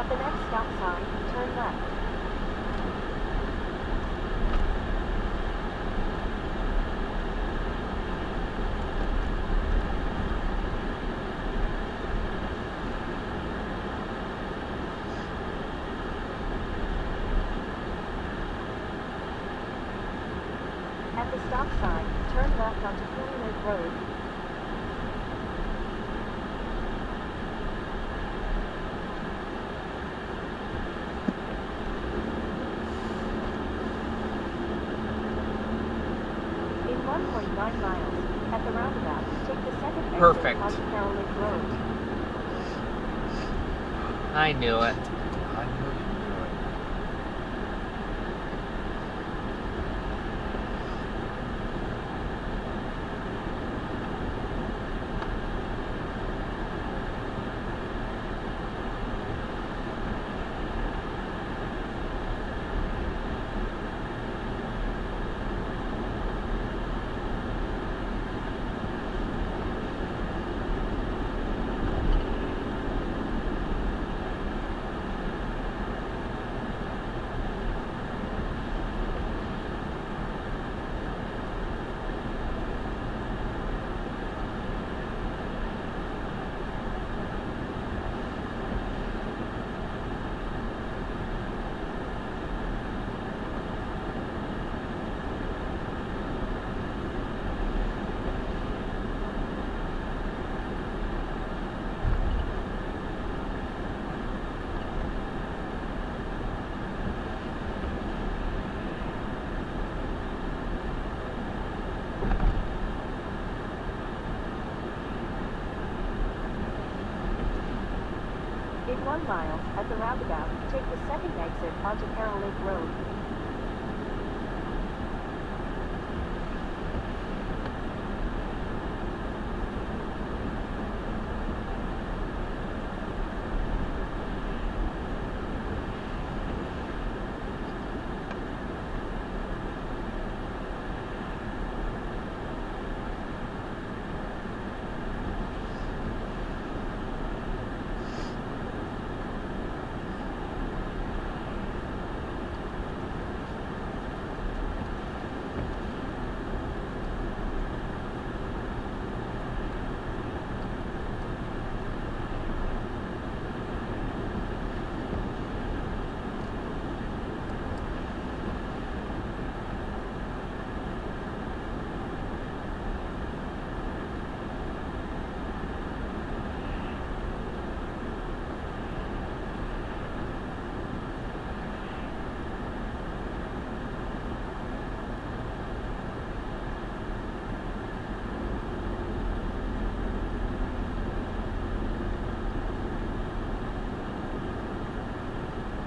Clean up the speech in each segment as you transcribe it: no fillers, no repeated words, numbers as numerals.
At the next stop sign, turn left. At the stop sign, turn left onto Cooley Lake Road. In 1.9 miles, at the roundabout, take the second exit Perfect. onto Carroll Lake Road. I knew it. I knew you knew it. In 1 mile, at the roundabout, take the second exit onto Carroll Lake Road.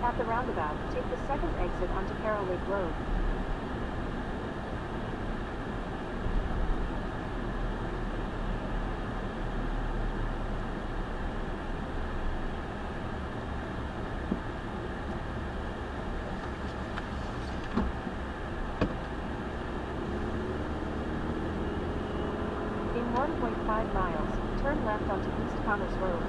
At the roundabout, take the second exit onto Carroll Lake Road. In 1.5 miles, turn left onto East Commerce Road.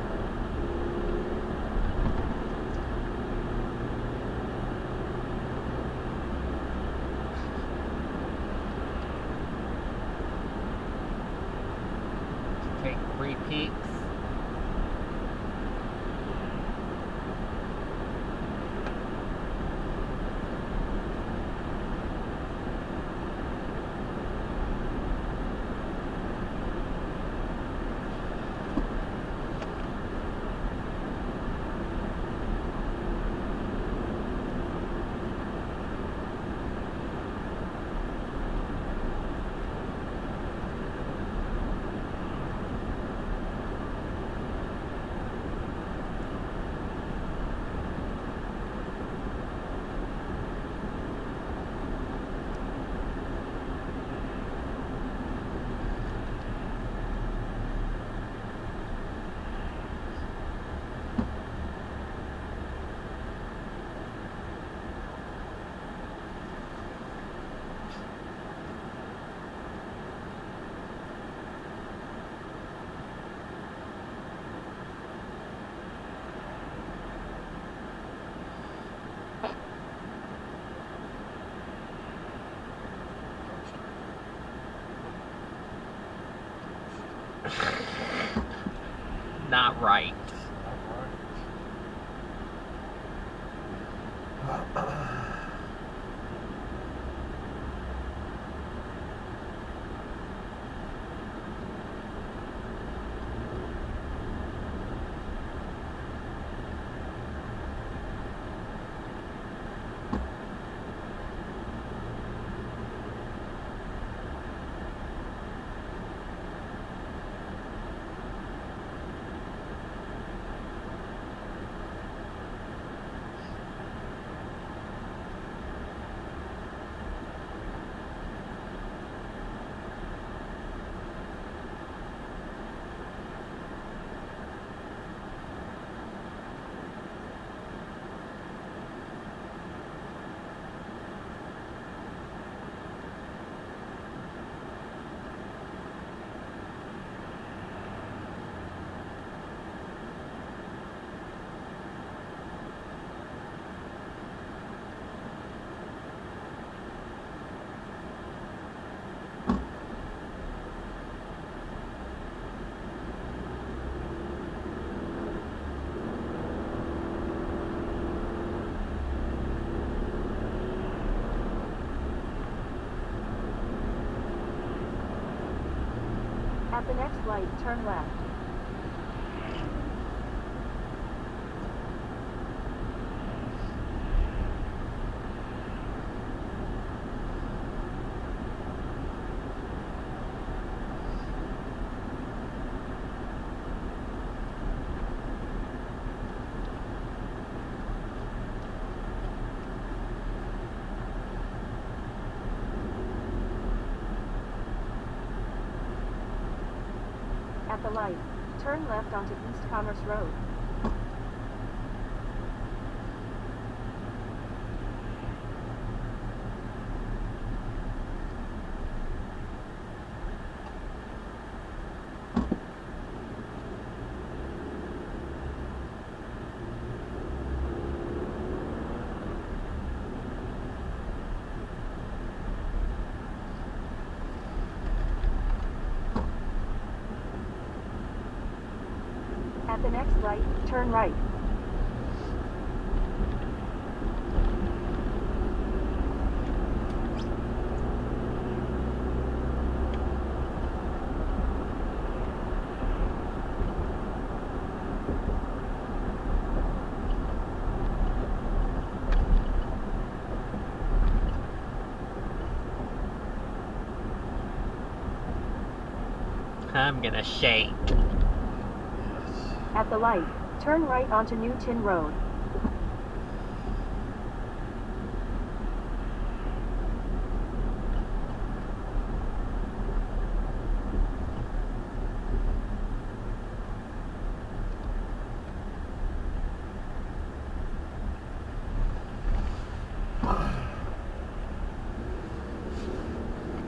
not right. At the next light, turn left. At the light, turn left onto East Commerce Road. At the next light, turn right. I'm gonna shake. At the light, turn right onto New Tin Road.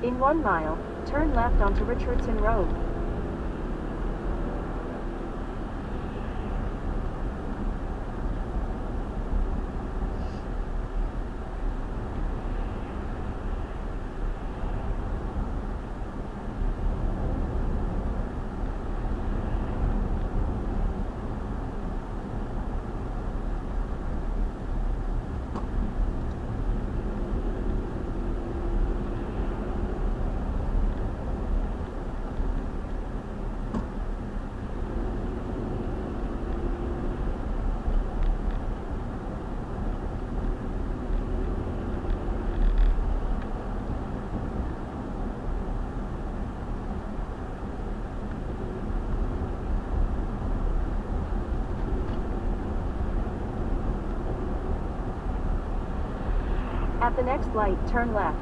In 1 mile, turn left onto Richardson Road. At the next light, turn left.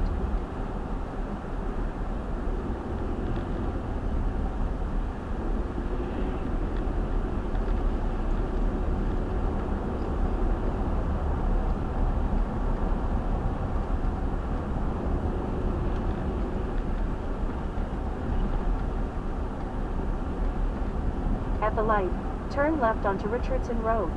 At the light, turn left onto Richardson Road.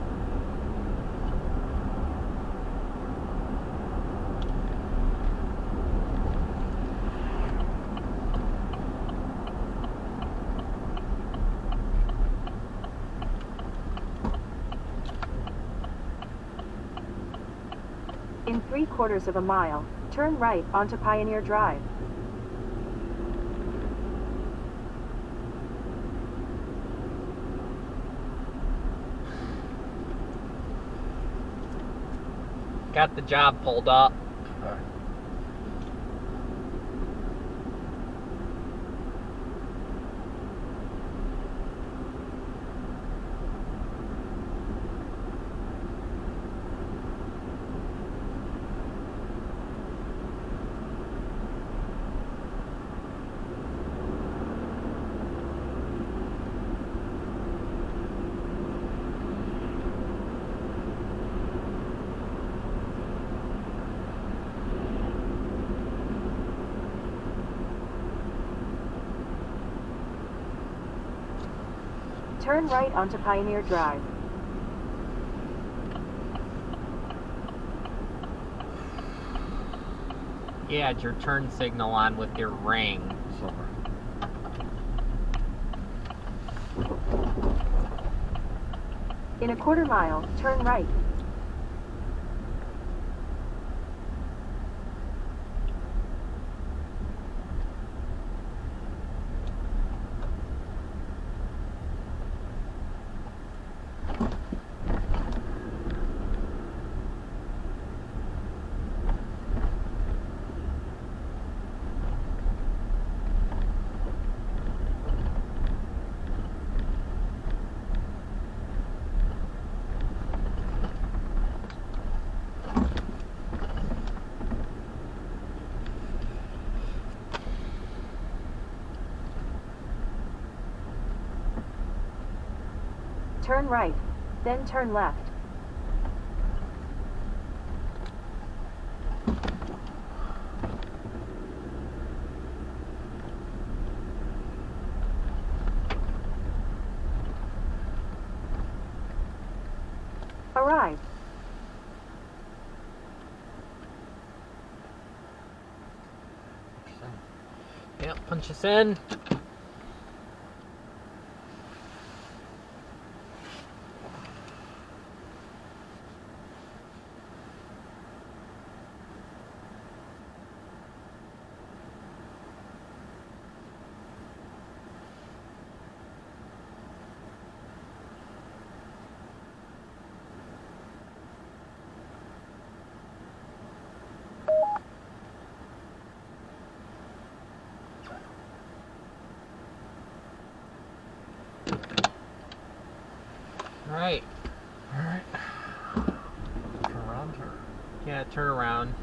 In 3/4 of a mile, turn right onto Pioneer Drive. Got the job pulled up. Alright. Turn right onto Pioneer Drive. You had your turn signal on with your ring. Silver. In a 1/4 mile, turn right. Turn right, then turn left. Arrived. Yep, punch us in. Alright. Alright. Turn around or? Yeah, turn around.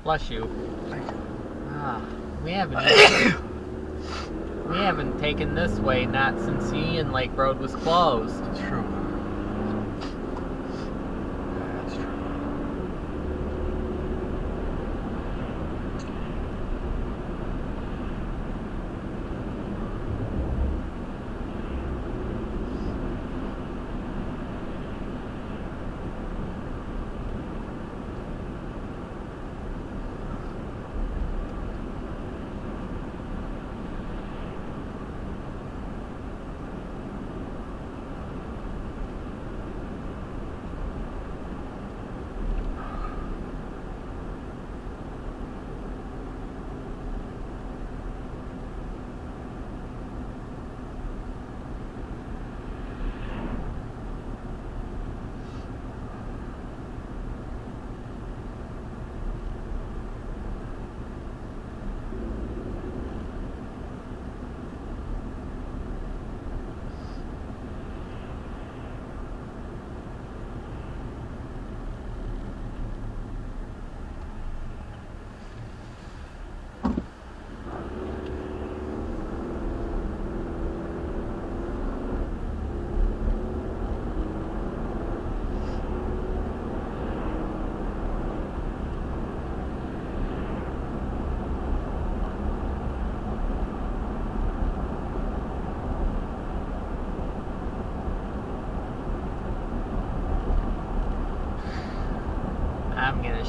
Bless you. Thank you. Ah, we haven't taken this way not since the Ian Lake Road was closed. It's true. Yeah, that's true.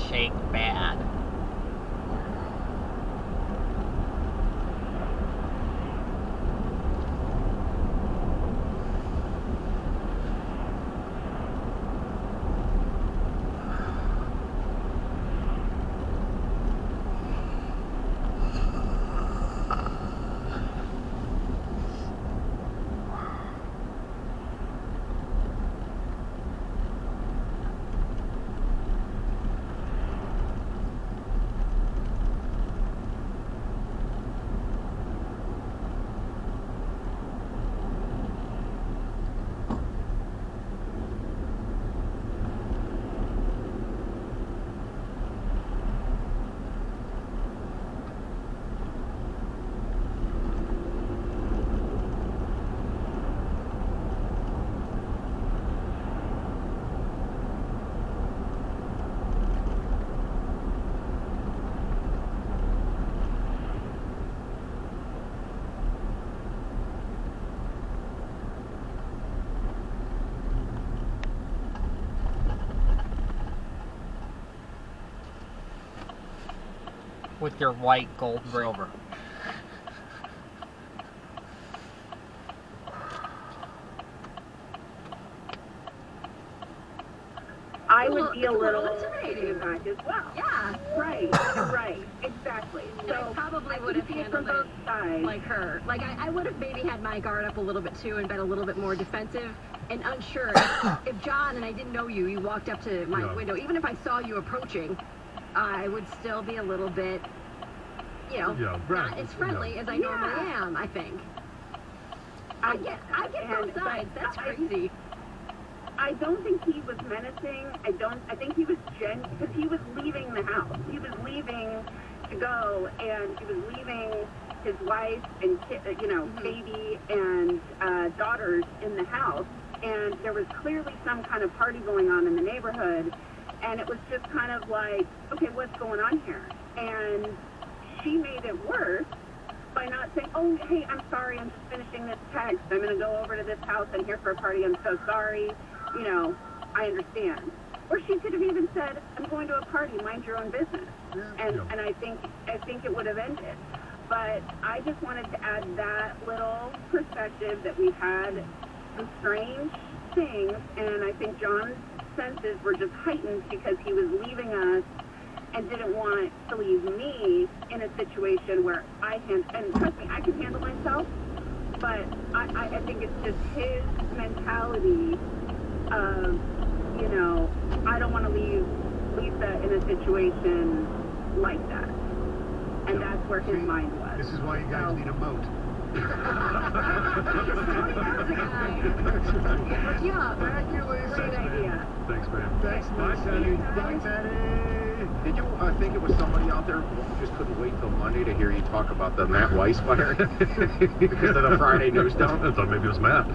shake bad. With your white gold ring. Silver. I would be a little intimidating back as well. Yeah. Right, right, exactly. So I probably would have see it handled from it both sides. like her. Like I would have maybe had my guard up a little bit too and been a little bit more defensive and unsure. If John, and I didn't know you, you walked up to my window, even if I saw you approaching, I would still be a little bit, you know, not as friendly as I normally am, I think. I get both sides. That's crazy. I don't think he was menacing. I think he was because he was leaving the house. He was leaving to go, and he was leaving his wife and baby and daughters in the house. And there was clearly some kind of party going on in the neighborhood, and it was just kind of like, okay, what's going on here? And she made it worse by not saying, oh, hey, I'm sorry, I'm just finishing this text. I'm going to go over to this house. I'm here for a party. I'm so sorry. You know, I understand. Or she could have even said, I'm going to a party. Mind your own business. And I think it would have ended. But I just wanted to add that little perspective that we had some strange things, and I think John's senses were just heightened because he was leaving us and didn't want to leave me in a situation where and trust me, I can handle myself, but I think it's just his mentality of, you know, I don't want to leave Lisa in a situation like that. And that's where his mind was. This is why you guys need a moat. Yeah, Great idea. Thanks, man. Thanks, Bye, Teddy. Bye, Teddy. Did you think it was someby out there who just couldn't wait till Monday to hear you talk about the Matt Weiss fire? Because of the Friday news dump? I thought maybe it was Matt.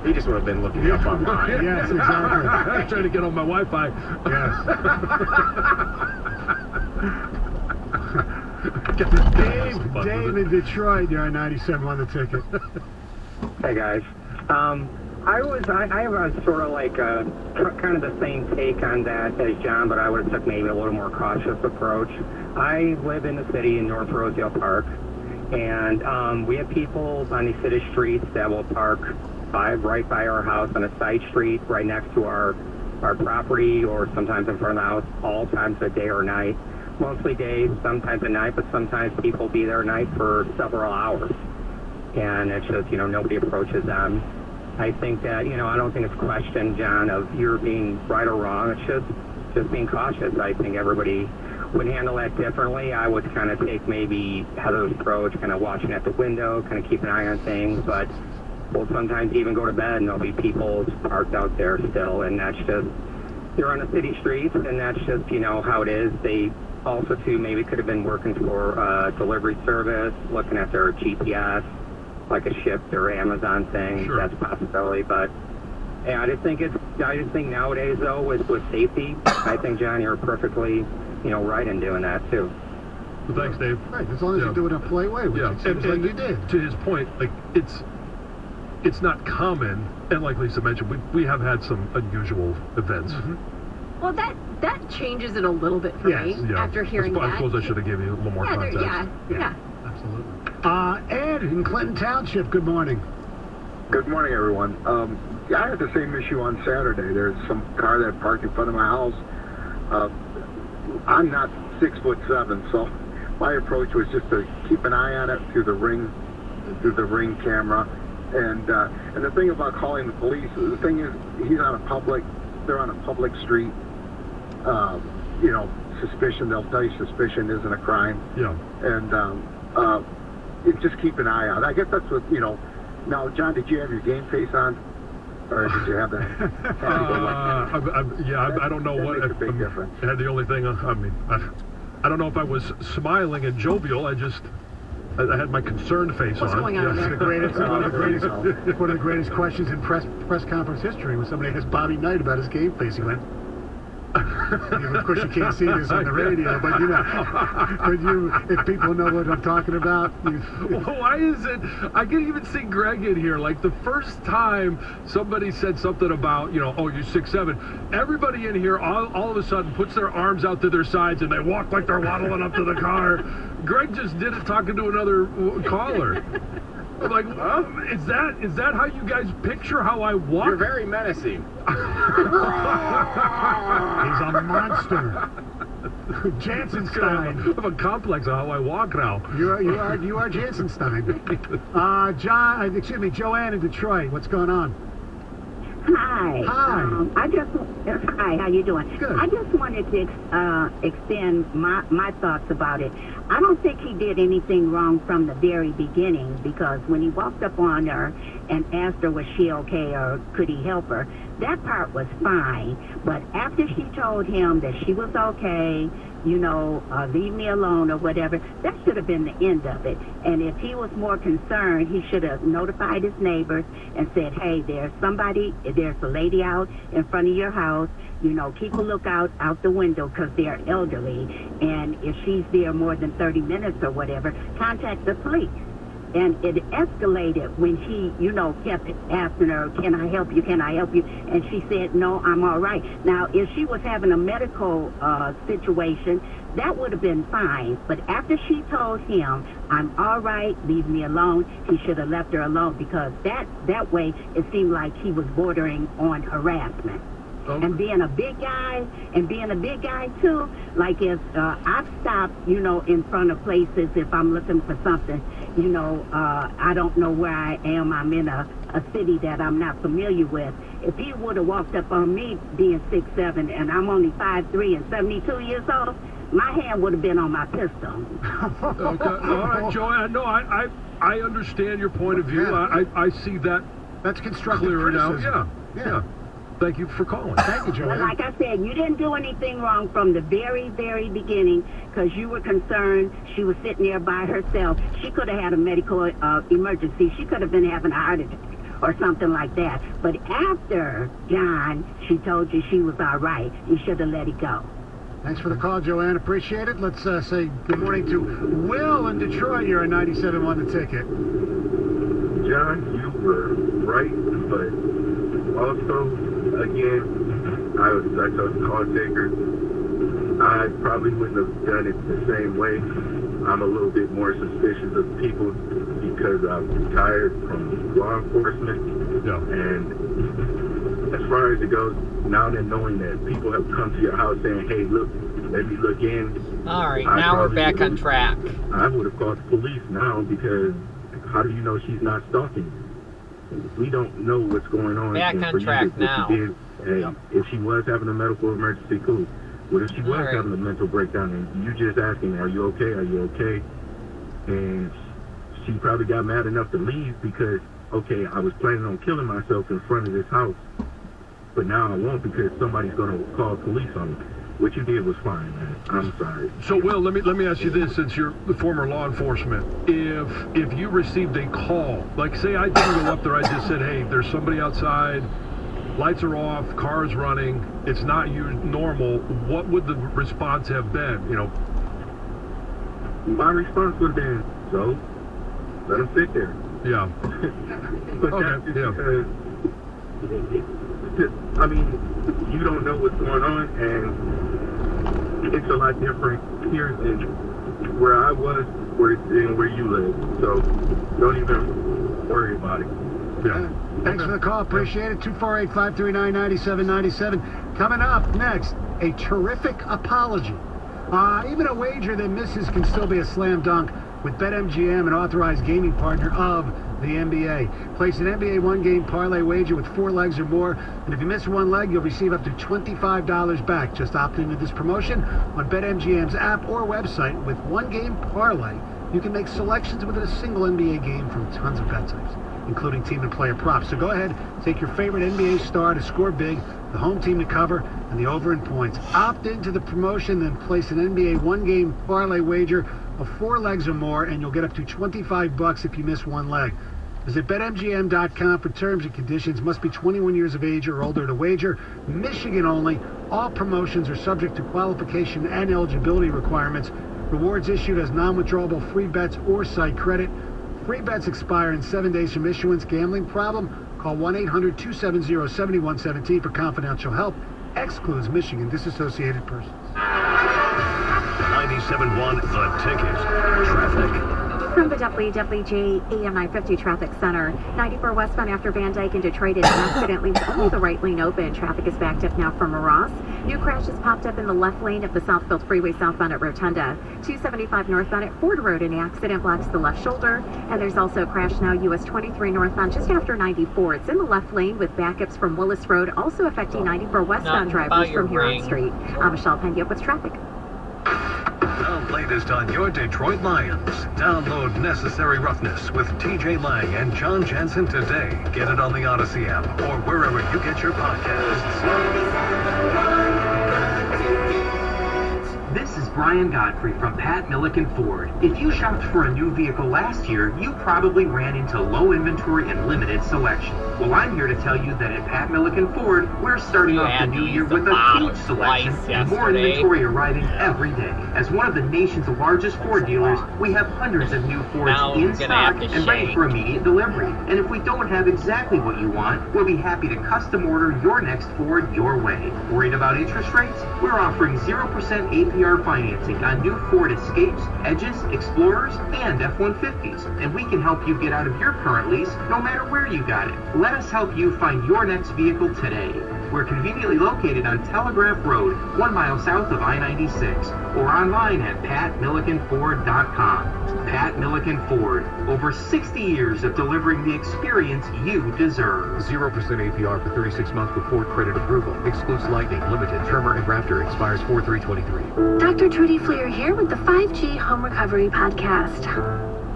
He just would have been looking up online. Yes, exactly. I'm trying to get on my Wi-Fi. Yes. Dave in Detroit, you're on 97 on the ticket. Hey guys, I have sort of like kind of the same take on that as John, but I would have took maybe a little more cautious approach. I live in the city in North Rosedale Park, and we have people on these city streets that will park right by our house on a side street right next to our property, or sometimes in front of the house, all times of day or night. Mostly days, sometimes at night, but sometimes people be there at night for several hours. And it's just, you know, nobody approaches them. I think that, you know, I don't think it's a question, John, of you're being right or wrong. It's just being cautious. I think everybody would handle that differently. I would kind of take maybe Heather's approach, kind of watching at the window, kind of keep an eye on things, but we'll sometimes even go to bed and there'll be people parked out there still, and that's just, you're on the city streets, and that's just, you know, how it is. They also, too, maybe could have been working for delivery service, looking at their GPS, like a Shipt or Amazon thing. Sure. That's a possibility, but yeah, I just think nowadays, though, with safety, I think, John, you're perfectly, you know, right in doing that, too. Well, thanks, Dave. Right, as long as you do it in a polite way, which it seems like you did. To his point, like, it's not common, and like Lisa mentioned, we have had some unusual events. Well, that changes it a little bit for Yes, me Yeah. after hearing I that. suppose I should have given you a little more context. Yeah. Absolutely. Ed in Clinton Township, good morning. Good morning, everyone. Yeah, I had the same issue on Saturday. There's some car that parked in front of my house. I'm not 6'7", so my approach was just to keep an eye on it through the ring camera. And the thing about calling the police, the thing is, they're on a public street. You know, suspicion. They'll tell you suspicion isn't a crime. Yeah. And you just keep an eye out. I guess that's what, you know. Now, John, did you have your game face on? Or did you have that? I don't know what. Makes a big difference. I had the only thing, I don't know if I was smiling and jovial. I had my concerned face What's on. going on there? One of the greatest questions in press conference history was somebody asked Bobby Knight about his game face. He went, of course, you can't see this on the radio, but you know, if people know what I'm talking about. Why is it? I can even see Greg in here. Like the first time somebody said something about, you know, oh, you're 6'7", everybody in here all of a sudden puts their arms out to their sides and they walk like they're waddling up to the car. Greg just did it talking to another caller. I'm like, is that how you guys picture how I walk? You're very menacing. He's a monster. Jansenstein. I have a complex on how I walk now. You are Jansenstein. Joanne in Detroit. What's going on? Hi. Hi. Hi, how you doing? Good. I just wanted to extend my thoughts about it. I don't think he did anything wrong from the very beginning, because when he walked up on her and asked her was she okay or could he help her, that part was fine. But after she told him that she was okay, you know, leave me alone or whatever, that should have been the end of it. And if he was more concerned, he should have notified his neighbors and said, hey, there's a lady out in front of your house, you know, keep a lookout out the window because they're elderly. And if she's there more than 30 minutes or whatever, contact the police. And it escalated when he, you know, kept asking her, can I help you? Can I help you? And she said, no, I'm all right. Now, if she was having a medical situation, that would have been fine. But after she told him, I'm all right, leave me alone, he should have left her alone, because that way it seemed like he was bordering on harassment. And being a big guy, too, like if I've stopped, you know, in front of places if I'm looking for something, you know, I don't know where I am, I'm in a city that I'm not familiar with. If he would have walked up on me being 6'7", and I'm only 5'3" and 72 years old, my hand would have been on my pistol. Okay. All right, Joanne, no, I understand your point of view. Yeah. I see that. That's constructive clearer now. criticism. Yeah. Thank you for calling. Thank you, Joanne. Well, like I said, you didn't do anything wrong from the very, very beginning, because you were concerned she was sitting there by herself. She could have had a medical emergency. She could have been having a heart attack or something like that. But after, John, she told you she was all right, you should have let it go. Thanks for the call, Joanne. Appreciate it. Let's say good morning to Will in Detroit. You're a 97 on the ticket. John, you were right, but also, again, I told the call taker, I probably wouldn't have done it the same way. I'm a little bit more suspicious of people because I'm retired from law enforcement. Yeah. And as far as it goes, now that knowing that people have come to your house saying, hey, look, let me look in. All right, now we're back on track. I would have called the police now, because how do you know she's not stalking you? We don't know what's going on. Back and on for you track to- now. Hey, if she was having a medical emergency, cool. What if she was right. having a mental breakdown and you just asking, are you okay? Are you okay? And she probably got mad enough to leave because, okay, I was planning on killing myself in front of this house, but now I won't because somebody's going to call police on me. What you did was fine, man. I'm sorry. So, Will, let me ask you this, since you're the former law enforcement. If you received a call, like say I didn't go up there, I just said, hey, there's somebody outside, lights are off, car is running, it's not normal, what would the response have been? You know, my response would have been, so let him sit there. Yeah. But Okay, that's just yeah. because, I mean, you don't know what's going on, and it's a lot different here than where I was, than where you live. So don't even worry about it. Yeah. Thanks for the call. Appreciate it. 248-539-9797. Coming up next, a terrific apology. Even a wager that misses can still be a slam dunk with BetMGM, an authorized gaming partner of the NBA. Place an NBA one-game parlay wager with 4 legs or more, and if you miss one leg, you'll receive up to $25 back. Just opt into this promotion on BetMGM's app or website. With one-game parlay, you can make selections within a single NBA game from tons of bet types, including team and player props. So go ahead, take your favorite NBA star to score big, the home team to cover, and the over in points. Opt into the promotion, then place an NBA one-game parlay wager of 4 legs or more, and you'll get up to $25 if you miss one leg. Visit BetMGM.com for terms and conditions. Must be 21 years of age or older to wager. Michigan only. All promotions are subject to qualification and eligibility requirements. Rewards issued as non-withdrawable free bets or site credit. Free bets expire in 7 days from issuance. Gambling problem? Call 1-800-270-7117 for confidential help. Excludes Michigan disassociated persons. 97.1 The Ticket. Traffic. From the WWJ AM 950 Traffic Center, 94 westbound after Van Dyke in Detroit is an accident leaves only the right lane open. Traffic is backed up now from Ross. New crashes popped up in the left lane of the Southfield Freeway southbound at Rotunda. 275 northbound at Ford Road, and the accident blocks the left shoulder. And there's also a crash now US 23 northbound just after 94. It's in the left lane with backups from Willis Road, also affecting 94 westbound drivers from Huron Street. I'm Michelle Pena with traffic. The latest on your Detroit Lions. Download Necessary Roughness with TJ Lang and John Jensen today. Get it on the Odyssey app or wherever you get your podcasts. This is Brian Godfrey from Pat Milliken Ford. If you shopped for a new vehicle last year, you probably ran into low inventory and limited selection. Well, I'm here to tell you that at Pat Milliken Ford, we're starting off the new year with a huge selection and more inventory arriving every day. As one of the nation's largest Ford dealers, we have hundreds of new Fords in stock and ready for immediate delivery. And if we don't have exactly what you want, we'll be happy to custom order your next Ford your way. Worried about interest rates? We're offering 0% APR financing on new Ford Escapes, Edges, Explorers, and F-150s. And we can help you get out of your current lease no matter where you got it. Let us help you find your next vehicle today. We're conveniently located on Telegraph Road, 1 mile south of I-96, or online at patmillikenford.com. Pat Milliken Ford, over 60 years of delivering the experience you deserve. 0% APR for 36 months with Ford credit approval. Excludes Lightning, Limited, Tremor, and Grafter. Expires 4/3/23. Dr. Trudy Fleer here with the 5G Home Recovery Podcast.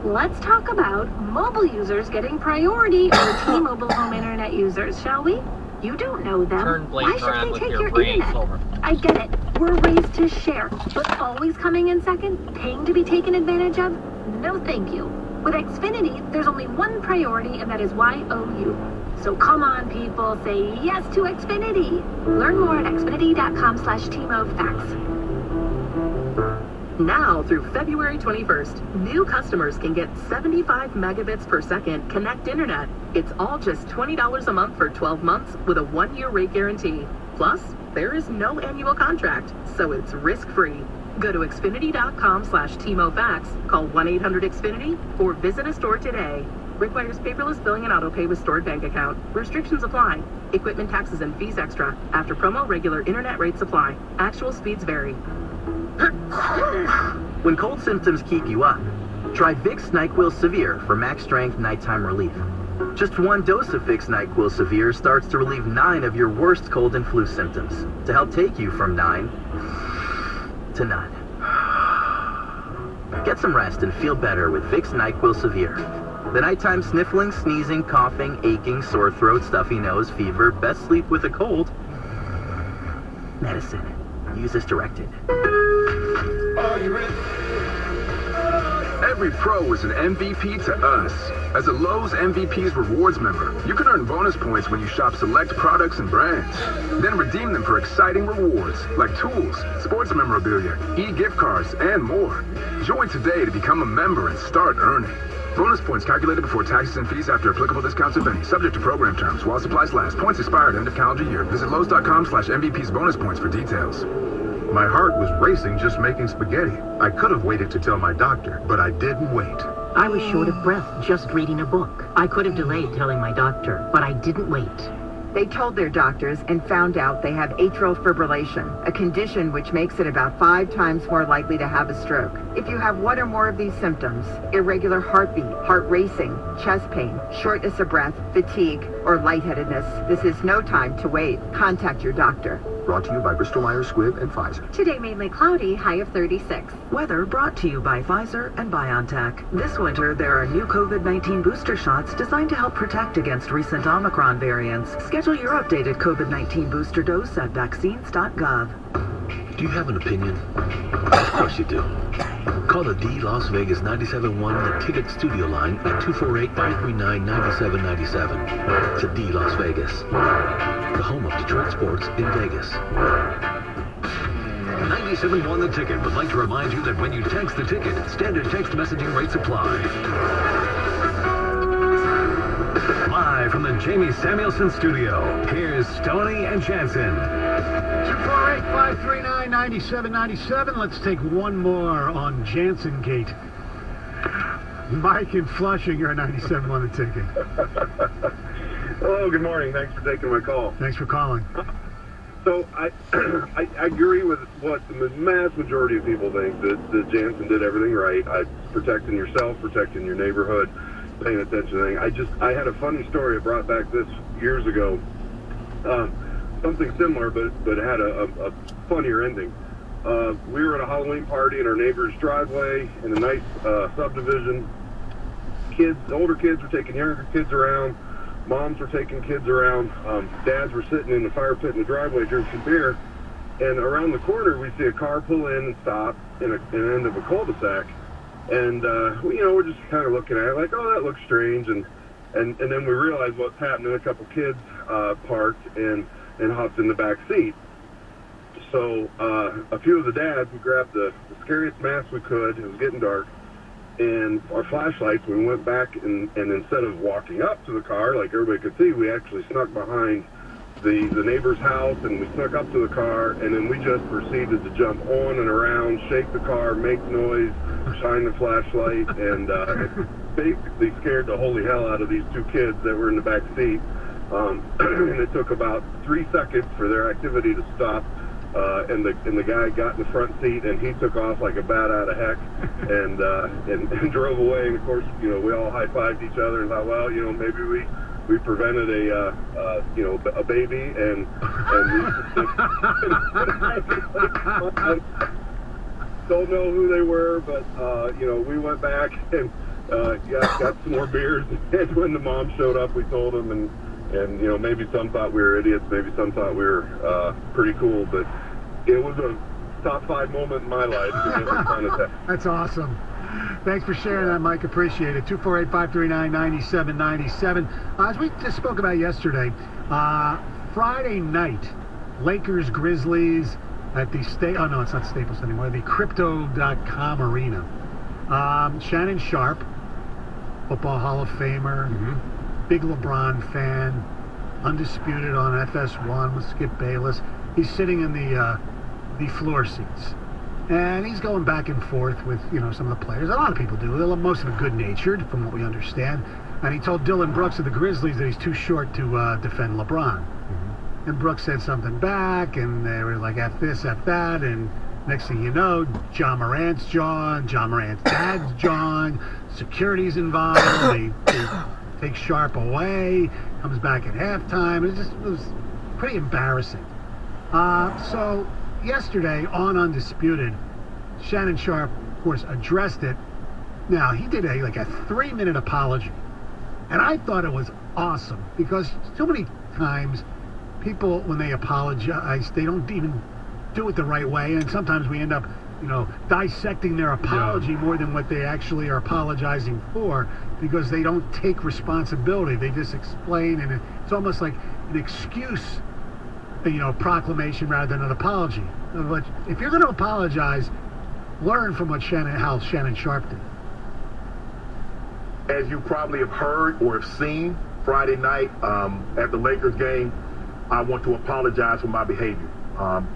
Let's talk about mobile users getting priority over T-Mobile home internet users, shall we? You don't know them. Turn Why blades should around they with take your your brain internet? over. I get it. We're raised to share, but always coming in second, paying to be taken advantage of? No thank you. With Xfinity, there's only one priority, and that is YOU. So come on, people, say yes to Xfinity. Learn more at xfinity.com/TMOFax. Now through February 21st, new customers can get 75 megabits per second Connect Internet. It's all just $20 a month for 12 months with a 1-year rate guarantee. Plus, there is no annual contract, so it's risk-free. Go to xfinity.com/TMOFax, call 1-800-XFINITY, or visit a store today. Requires paperless billing and autopay with stored bank account. Restrictions apply. Equipment taxes and fees extra. After promo, regular internet rates apply. Actual speeds vary. When cold symptoms keep you up, try Vicks NyQuil Severe for max strength nighttime relief. Just 1 dose of Vicks NyQuil Severe starts to relieve 9 of your worst cold and flu symptoms to help take you from 9 to none. Get some rest and feel better with Vicks NyQuil Severe. The nighttime sniffling, sneezing, coughing, aching, sore throat, stuffy nose, fever, best sleep with a cold. Medicine. Use as directed. Are you ready? Every pro is an MVP to us. As a Lowe's MVP's Rewards member, you can earn bonus points when you shop select products and brands. Then redeem them for exciting rewards like tools, sports memorabilia, e-gift cards, and more. Join today to become a member and start earning. Bonus points calculated before taxes and fees after applicable discounts if any. Subject to program terms while supplies last. Points expired end of calendar year. Visit Lowe's.com/MVP's bonus points for details. My heart was racing just making spaghetti. I could have waited to tell my doctor, but I didn't wait. I was short of breath just reading a book. I could have delayed telling my doctor, but I didn't wait. They told their doctors and found out they have atrial fibrillation, a condition which makes it about 5 times more likely to have a stroke. If you have one or more of these symptoms, irregular heartbeat, heart racing, chest pain, shortness of breath, fatigue, or lightheadedness, this is no time to wait. Contact your doctor. Brought to you by Bristol-Myers Squibb and Pfizer. Today mainly cloudy, high of 36. Weather brought to you by Pfizer and BioNTech. This winter, there are new COVID-19 booster shots designed to help protect against recent Omicron variants. Schedule your updated COVID-19 booster dose at vaccines.gov. Do you have an opinion? Of course you do. Call the D Las Vegas 97.1 The Ticket Studio line at 248-539-9797. To D Las Vegas, the home of Detroit sports in Vegas. 97.1 The Ticket would like to remind you that when you text the ticket, standard text messaging rates apply. Live from the Jamie Samuelson studio, here's Stoney and Jansen. 248-539-9797. Let's take one more on Jansen Gate. Mike in Flushing, you're at 97.1 The Ticket. Hello, good morning. Thanks for taking my call. Thanks for calling. So I agree with what the vast majority of people think, that Jansen did everything right. Protecting yourself, protecting your neighborhood, paying attention to things. I had a funny story I brought back this years ago. Something similar, but it had a funnier ending. We were at a Halloween party in our neighbor's driveway in a nice subdivision. Older kids were taking younger kids around. Moms were taking kids around. Dads were sitting in the fire pit in the driveway drinking beer. And around the corner, we see a car pull in and stop in an end of a cul-de-sac. And, we're just kind of looking at it like, oh, that looks strange. And then we realized what's happening. A couple kids parked and hopped in the back seat. So a few of the dads, we grabbed the scariest mask we could. It was getting dark. And our flashlights, we went back and instead of walking up to the car like everybody could see, we actually snuck behind the neighbor's house and we snuck up to the car, and then we just proceeded to jump on and around, shake the car, make noise, shine the flashlight, and it basically scared the holy hell out of these 2 kids that were in the back seat. And it took about 3 seconds for their activity to stop. And the guy got in the front seat and he took off like a bat out of heck and drove away. And of course, we all high-fived each other and thought, well, maybe we prevented a baby and we don't know who they were, but we went back and got some more beers. And when the mom showed up, we told them, and maybe some thought we were idiots, maybe some thought we were pretty cool, but it was a top 5 moment in my life. That's awesome. Thanks for sharing that, Mike. Appreciate it. 248-539-9797. As we just spoke about yesterday, Friday night, Lakers Grizzlies at the oh no, it's not Staples anymore, the Crypto.com Arena. Shannon Sharpe, Football Hall of Famer, big LeBron fan, undisputed on FS1 with Skip Bayless. He's sitting in the floor seats, and he's going back and forth with some of the players. A lot of people do. Most of them good-natured, from what we understand. And he told Dylan Brooks of the Grizzlies that he's too short to defend LeBron. And Brooks said something back, and they were like, F this, F that, and next thing you know, John Morant's John Morant's dad's John, security's involved, they take Sharpe away, comes back at halftime. It was pretty embarrassing. So yesterday on Undisputed, Shannon Sharpe, of course, addressed it. Now, he did a 3-minute apology, and I thought it was awesome, because so many times people, when they apologize, they don't even do it the right way, and sometimes we end up dissecting their apology more than what they actually are apologizing for, because they don't take responsibility. They just explain, and it's almost like an excuse, proclamation rather than an apology. But if you're going to apologize, learn from how Shannon Sharpe did. As you probably have heard or have seen Friday night at the Lakers game, I want to apologize for my behavior.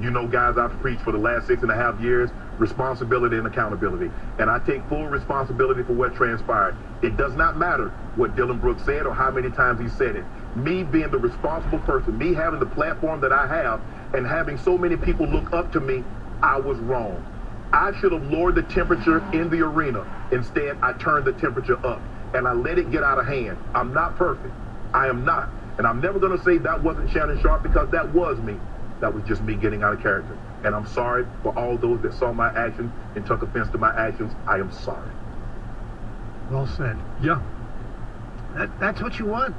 You know, guys, I've preached for the last 6.5 years, responsibility and accountability. And I take full responsibility for what transpired. It does not matter what Dylan Brooks said or how many times he said it. Me being the responsible person, me having the platform that I have, and having so many people look up to me, I was wrong. I should have lowered the temperature in the arena. Instead, I turned the temperature up, and I let it get out of hand. I'm not perfect. I am not. And I'm never going to say that wasn't Shannon Sharpe, because that was me. That was just me getting out of character. And I'm sorry for all those that saw my actions and took offense to my actions. I am sorry. Well said. Yeah. That's what you want.